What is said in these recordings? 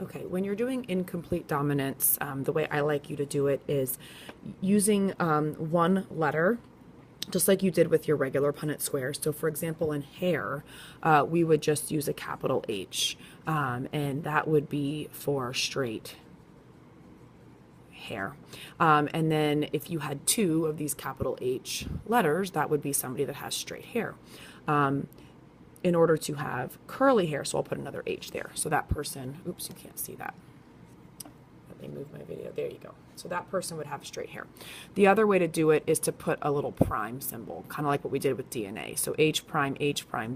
Okay, when you're doing incomplete dominance, the way I like you to do it is using one letter, just like you did with your regular Punnett squares. So for example, in hair, we would just use a capital H, and that would be for straight hair. And then if you had two of these capital H letters, that would be somebody that has straight hair. In order to have curly hair, so I'll put another H there. So that person, oops, you can't see that. Let me move my video. There you go. So that person would have straight hair. The other way to do it is to put a little prime symbol, kind of like what we did with DNA. So H prime,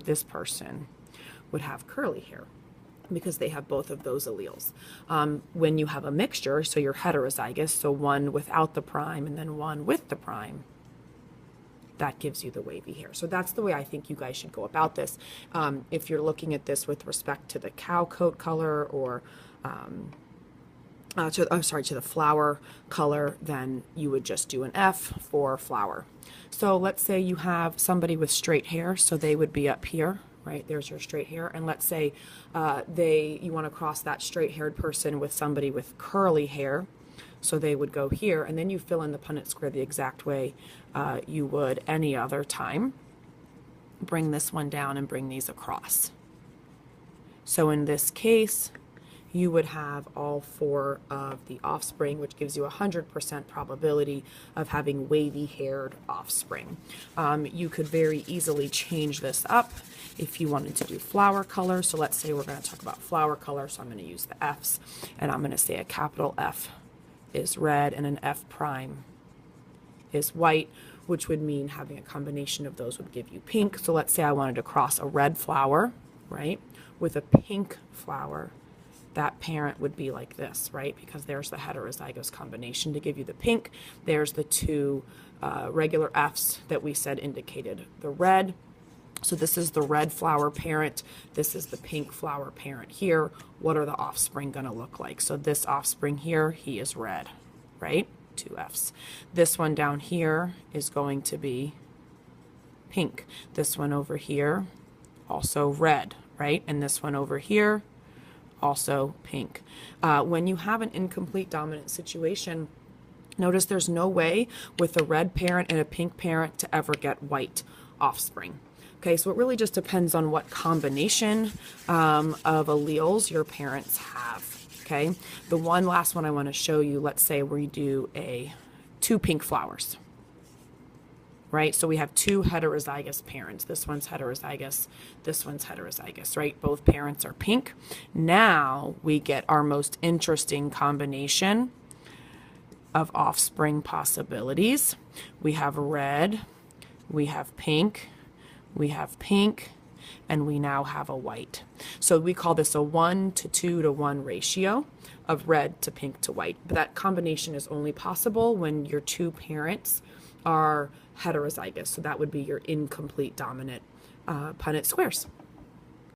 this person would have curly hair because they have both of those alleles. When you have a mixture, so you're heterozygous, so one without the prime and then one with the prime, that gives you the wavy hair. So that's the way I think you guys should go about this. If you're looking at this with respect to the cow coat color or to the flower color, then you would just do an F for flower. So let's say you have somebody with straight hair, so they would be up here, right? There's your straight hair. And let's say you want to cross that straight-haired person with somebody with curly hair. So they would go here, and then you fill in the Punnett square the exact way you would any other time. Bring this one down and bring these across. So in this case, you would have all four of the offspring, which gives you a 100% probability of having wavy-haired offspring. You could very easily change this up if you wanted to do flower color. So let's say we're going to talk about flower color, so I'm going to use the F's, and I'm going to say a capital F is red and an F prime is white, which would mean having a combination of those would give you pink. So let's say I wanted to cross a red flower, right, with a pink flower. That parent would be like this, right, because there's the heterozygous combination to give you the pink. There's the two regular F's that we said indicated the red. So this is the red flower parent. This is the pink flower parent here. What are the offspring going to look like? So this offspring here, he is red, right? Two F's. This one down here is going to be pink. This one over here, also red, right? And this one over here, also pink. When you have an incomplete dominant situation, notice there's no way with a red parent and a pink parent to ever get white offspring. Okay, so it really just depends on what combination of alleles your parents have. Okay, the last one I want to show you, let's say we do two pink flowers, right? So we have two heterozygous parents. This one's heterozygous, this one's heterozygous, right? Both parents are pink. Now we get our most interesting combination of offspring possibilities. We have red, we have pink, and we now have a white. So we call this a 1 to 2 to 1 ratio of red to pink to white. But that combination is only possible when your two parents are heterozygous. So that would be your incomplete dominant Punnett squares.